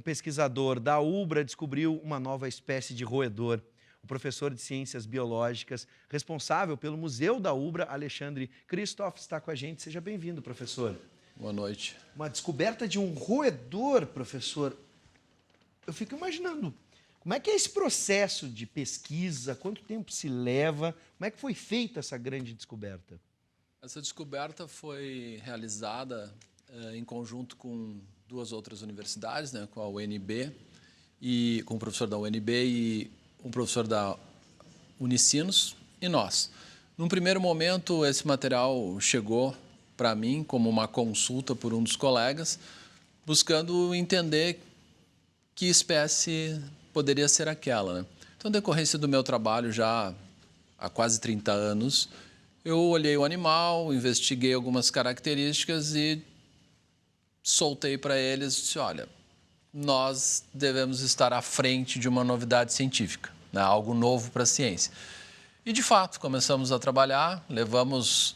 pesquisador da UBRA descobriu uma nova espécie de roedor. O professor de Ciências Biológicas, responsável pelo Museu da UBRA, Alexandre Christoph, está com a gente. Seja bem-vindo, professor. Boa noite. Uma descoberta de um roedor, professor. Eu fico imaginando, como é que é esse processo de pesquisa? Quanto tempo se leva? Como é que foi feita essa grande descoberta? Essa descoberta foi realizada em conjunto com duas outras universidades, né, com a UNB, e com o professor da UNB e um professor da Unicinos e nós. Num primeiro momento, esse material chegou para mim como uma consulta por um dos colegas, buscando entender que espécie poderia ser aquela, né? Então, na decorrência do meu trabalho já há quase 30 anos, eu olhei o animal, investiguei algumas características e soltei para eles e disse, olha, nós devemos estar à frente de uma novidade científica, né? Algo novo para a ciência. E, de fato, começamos a trabalhar, levamos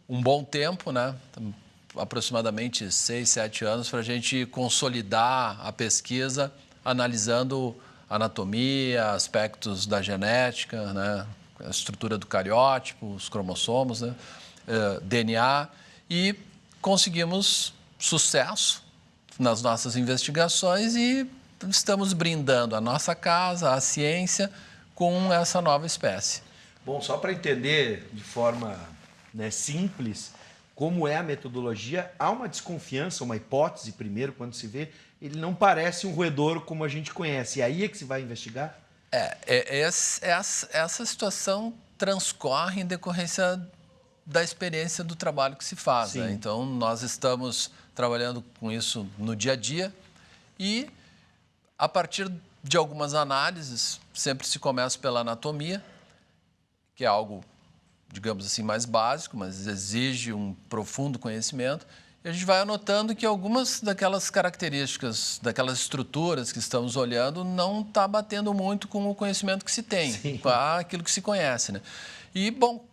um bom tempo, né? Aproximadamente 6, 7 anos, para a gente consolidar a pesquisa, analisando anatomia, aspectos da genética, né? A estrutura do cariótipo, os cromossomos, né? DNA, e conseguimos sucesso nas nossas investigações e estamos brindando a nossa casa, a ciência, com essa nova espécie. Bom, só para entender de forma, né, simples como é a metodologia, há uma desconfiança, uma hipótese primeiro, quando se vê, ele não parece um roedor como a gente conhece. E aí é que se vai investigar? Essa situação transcorre em decorrência da experiência do trabalho que se faz, né? Então, nós estamos trabalhando com isso no dia a dia e, a partir de algumas análises, sempre se começa pela anatomia, que é algo, digamos assim, mais básico, mas exige um profundo conhecimento. E a gente vai anotando que algumas daquelas características, daquelas estruturas que estamos olhando, não está batendo muito com o conhecimento que se tem, com aquilo que se conhece, né? E, bom,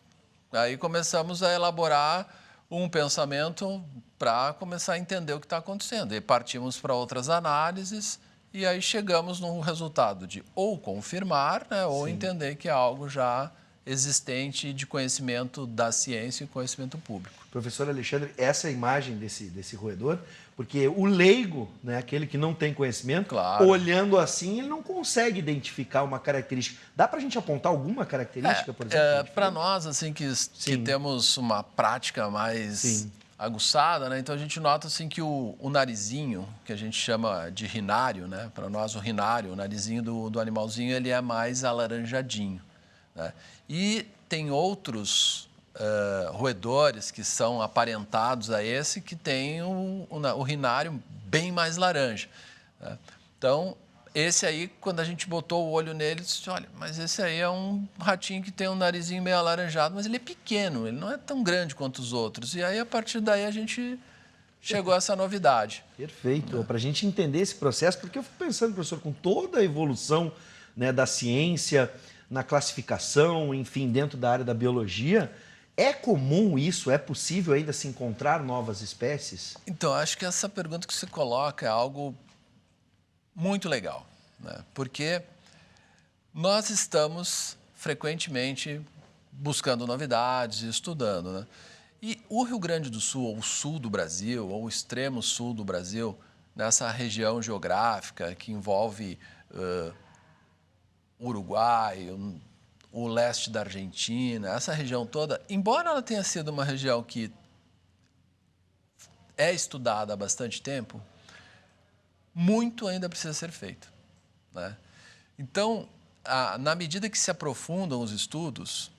aí começamos a elaborar um pensamento para começar a entender o que está acontecendo. E partimos para outras análises e aí chegamos no resultado de ou confirmar, né, ou entender que é algo já existente de conhecimento da ciência e conhecimento público. Professor Alexandre, essa é a imagem desse roedor, porque o leigo, né, aquele que não tem conhecimento, olhando assim, ele não consegue identificar uma característica. Dá para a gente apontar alguma característica, por exemplo? Para nós, assim, que temos uma prática mais aguçada, né? Então a gente nota assim que o narizinho, que a gente chama de rinário, né? Para nós o rinário, o narizinho do animalzinho, ele é mais alaranjadinho, né? E tem outros roedores que são aparentados a esse, que tem o rinário bem mais laranja, né? Então, esse aí, quando a gente botou o olho nele, disse, olha, mas esse aí é um ratinho que tem um narizinho meio alaranjado, mas ele é pequeno, ele não é tão grande quanto os outros. E aí, a partir daí, a gente chegou a essa novidade. Perfeito. Para a gente entender esse processo, porque eu fico pensando, professor, com toda a evolução, né, da ciência, na classificação, enfim, dentro da área da biologia, é comum isso? É possível ainda se encontrar novas espécies? Então, acho que essa pergunta que você coloca é algo muito legal, né? Porque nós estamos frequentemente buscando novidades, estudando, né? E o Rio Grande do Sul, ou o sul do Brasil, ou o extremo sul do Brasil, nessa região geográfica que envolve Uruguai, o leste da Argentina, essa região toda, embora ela tenha sido uma região que é estudada há bastante tempo, muito ainda precisa ser feito, né? Então, na medida que se aprofundam os estudos,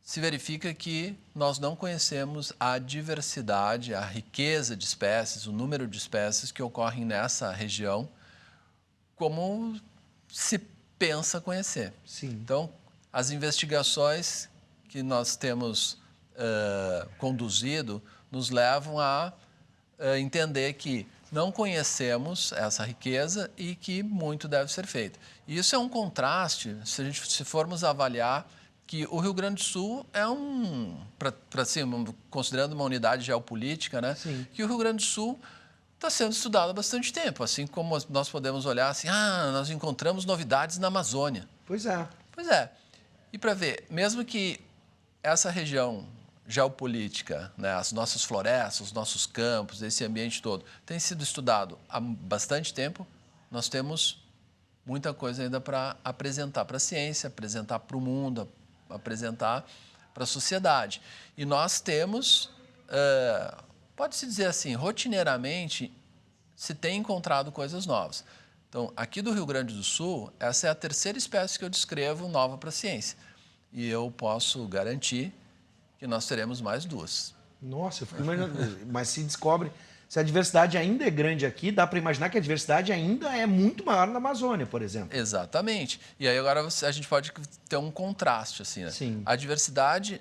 se verifica que nós não conhecemos a diversidade, a riqueza de espécies, o número de espécies que ocorrem nessa região, como se pensa conhecer. Então, as investigações que nós temos conduzido nos levam a entender que não conhecemos essa riqueza e que muito deve ser feito. E isso é um contraste, se formos avaliar que o Rio Grande do Sul é considerando uma unidade geopolítica, né? Que o Rio Grande do Sul está sendo estudado há bastante tempo, assim como nós podemos olhar assim, nós encontramos novidades na Amazônia. Pois é. Pois é. E para ver, mesmo que essa região geopolítica, né, as nossas florestas, os nossos campos, esse ambiente todo, tem sido estudado há bastante tempo, nós temos muita coisa ainda para apresentar para a ciência, apresentar para o mundo, apresentar para a sociedade. E nós temos, pode-se dizer assim, rotineiramente se tem encontrado coisas novas. Então, aqui do Rio Grande do Sul, essa é a terceira espécie que eu descrevo nova para a ciência. E eu posso garantir que nós teremos mais 2. Nossa, eu fico imaginando. Mas se descobre, se a diversidade ainda é grande aqui, dá para imaginar que a diversidade ainda é muito maior na Amazônia, por exemplo. Exatamente. E aí agora a gente pode ter um contraste, assim, né? Sim. A diversidade,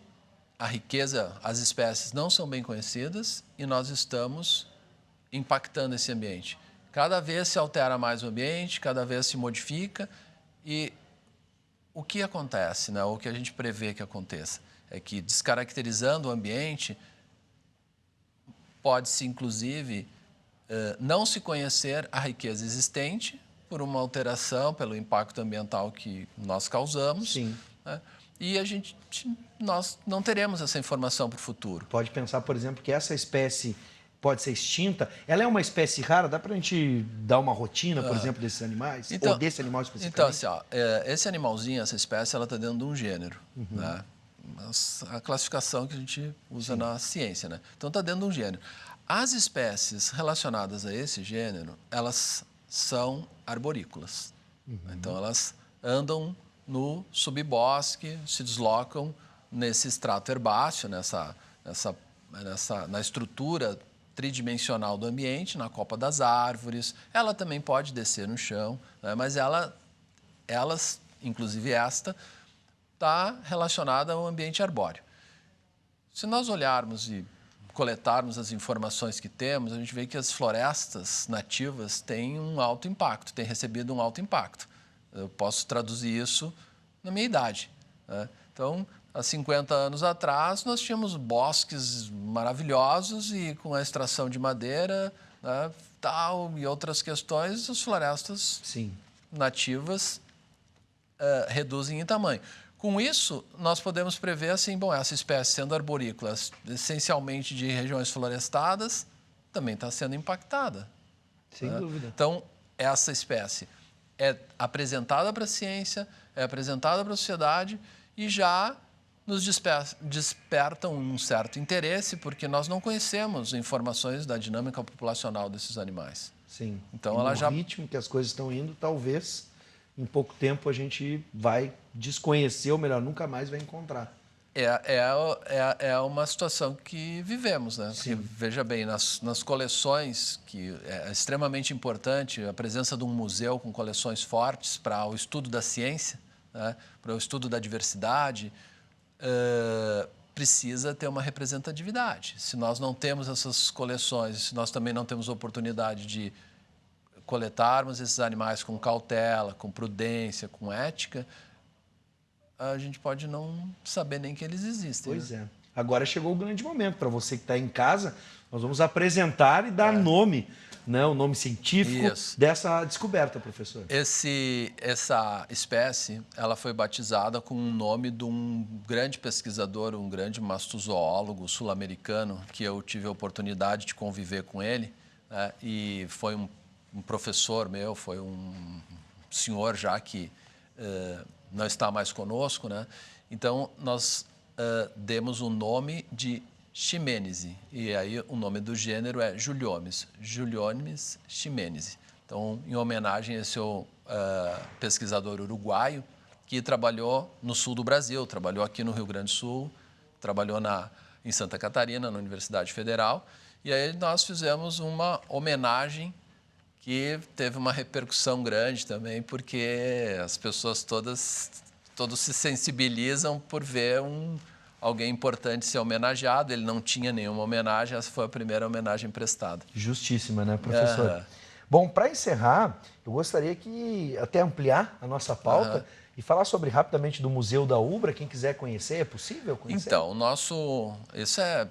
a riqueza, as espécies não são bem conhecidas e nós estamos impactando esse ambiente. Cada vez se altera mais o ambiente, cada vez se modifica e o que acontece, né? O que a gente prevê que aconteça é que, descaracterizando o ambiente, pode-se, inclusive, não se conhecer a riqueza existente por uma alteração, pelo impacto ambiental que nós causamos. Sim. Né? E nós não teremos essa informação para o futuro. Pode pensar, por exemplo, que essa espécie pode ser extinta. Ela é uma espécie rara? Dá para a gente dar uma rotina, por exemplo, desses animais? Então, ou desse animal especificamente? Então, assim, esse animalzinho, essa espécie, ela está dentro de um gênero. Né? A classificação que a gente usa na ciência. Né? Então, está dentro de um gênero. As espécies relacionadas a esse gênero, elas são arborícolas. Então, elas andam no subbosque, se deslocam nesse estrato herbáceo, na estrutura tridimensional do ambiente, na copa das árvores. Ela também pode descer no chão, né? Mas elas, inclusive esta, está relacionada ao ambiente arbóreo. Se nós olharmos e coletarmos as informações que temos, a gente vê que as florestas nativas têm um alto impacto, têm recebido um alto impacto. Eu posso traduzir isso na minha idade. Né? Então, há 50 anos atrás, nós tínhamos bosques maravilhosos e com a extração de madeira, né, tal, e outras questões, as florestas nativas reduzem em tamanho. Com isso, nós podemos prever assim, essa espécie sendo arborícola, essencialmente de regiões florestadas, também está sendo impactada. Sem dúvida. Então, essa espécie é apresentada para a ciência, é apresentada para a sociedade e já nos despertam um certo interesse, porque nós não conhecemos informações da dinâmica populacional desses animais. Sim. Então, no ritmo que as coisas estão indo, talvez em pouco tempo a gente vai desconhecer, ou melhor, nunca mais vai encontrar. É uma situação que vivemos, né? Porque, veja bem, nas coleções, que é extremamente importante, a presença de um museu com coleções fortes para o estudo da ciência, né? Para o estudo da diversidade, precisa ter uma representatividade. Se nós não temos essas coleções, se nós também não temos oportunidade de coletarmos esses animais com cautela, com prudência, com ética, a gente pode não saber nem que eles existem. Pois é. Agora chegou o grande momento. Para você que está em casa, nós vamos apresentar e dar nome, né, o nome científico dessa descoberta, professor. Essa espécie, ela foi batizada com o nome de um grande pesquisador, um grande mastozoólogo sul-americano, que eu tive a oportunidade de conviver com ele, né, e foi um professor meu, foi um senhor já que não está mais conosco, né? Então, nós demos o nome de Ximenese, e aí o nome do gênero é Juliomes, Juliomes ximenese. Então, em homenagem a esse pesquisador uruguaio que trabalhou no sul do Brasil, trabalhou aqui no Rio Grande do Sul, trabalhou em Santa Catarina, na Universidade Federal, e aí nós fizemos uma homenagem que teve uma repercussão grande também, porque as pessoas todos se sensibilizam por ver alguém importante ser homenageado. Ele não tinha nenhuma homenagem, essa foi a primeira homenagem prestada. Justíssima, né, professor? Bom, para encerrar, eu gostaria que até ampliar a nossa pauta e falar rapidamente do Museu da Ubra. Quem quiser conhecer, é possível conhecer? Então, isso é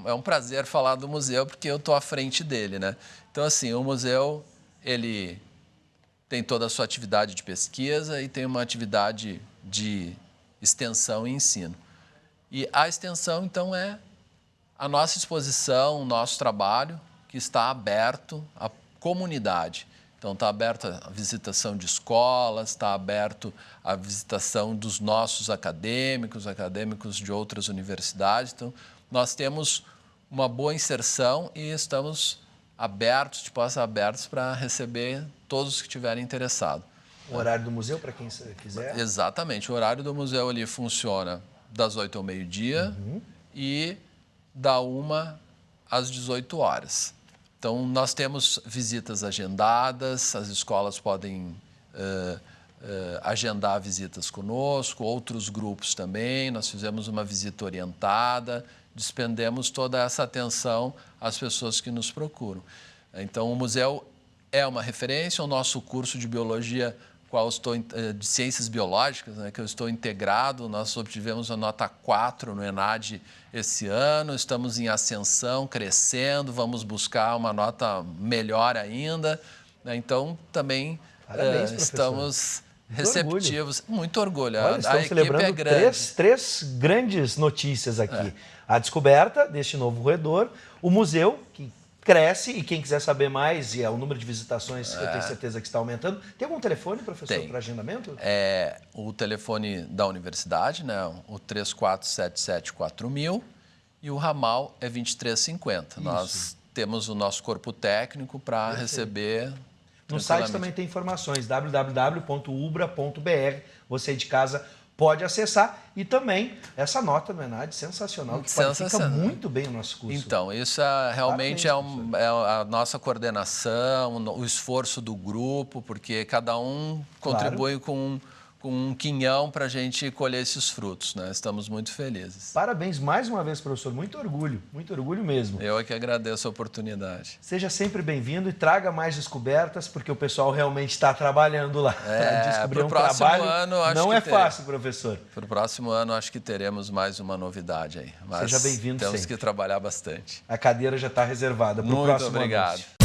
é um prazer falar do museu porque eu estou à frente dele, né? Então, assim, o museu, ele tem toda a sua atividade de pesquisa e tem uma atividade de extensão e ensino. E a extensão, então, é a nossa exposição, o nosso trabalho, que está aberto à comunidade. Então, está aberto a visitação de escolas, está aberto a visitação dos nossos acadêmicos de outras universidades. Então, nós temos uma boa inserção e estamos abertos, de portas abertas, para receber todos que estiverem interessados. O horário do museu, para quem quiser? Exatamente. O horário do museu ali funciona das 8 ao meio-dia e da 1 às 18 horas. Então, nós temos visitas agendadas, as escolas podem agendar visitas conosco, outros grupos também. Nós fizemos uma visita orientada, despendemos toda essa atenção às pessoas que nos procuram. Então, o museu é uma referência, o nosto curso de biologia, de ciências biológicas, né, que eu estou integrado, nós obtivemos a nota 4 no ENAD esse ano, estamos em ascensão, crescendo, vamos buscar uma nota melhor ainda, né, então também estamos receptivos. Muito orgulho. Olha, estamos celebrando três grandes notícias aqui. A descoberta deste novo roedor, o museu, que cresce, e quem quiser saber mais, e o número de visitações, eu tenho certeza que está aumentando. Tem algum telefone, professor, para agendamento? É o telefone da universidade, né, o 34774000, e o ramal é 2350. Nós temos o nosso corpo técnico para receber. No site também tem informações, www.ubra.br. Você de casa pode acessar, e também essa nota do ENAD sensacional, que qualifica muito bem o nosso curso. Então, isso realmente é a nossa coordenação, o esforço do grupo, porque cada um contribui com um quinhão para a gente colher esses frutos, né? Estamos muito felizes. Parabéns mais uma vez, professor. Muito orgulho mesmo. Eu é que agradeço a oportunidade. Seja sempre bem-vindo e traga mais descobertas, porque o pessoal realmente está trabalhando lá. Descobrir um trabalho não é fácil, professor. Para o próximo ano, acho que teremos mais uma novidade aí. Mas seja bem-vindo sempre. Temos que trabalhar bastante. A cadeira já está reservada para o próximo ano. Muito obrigado.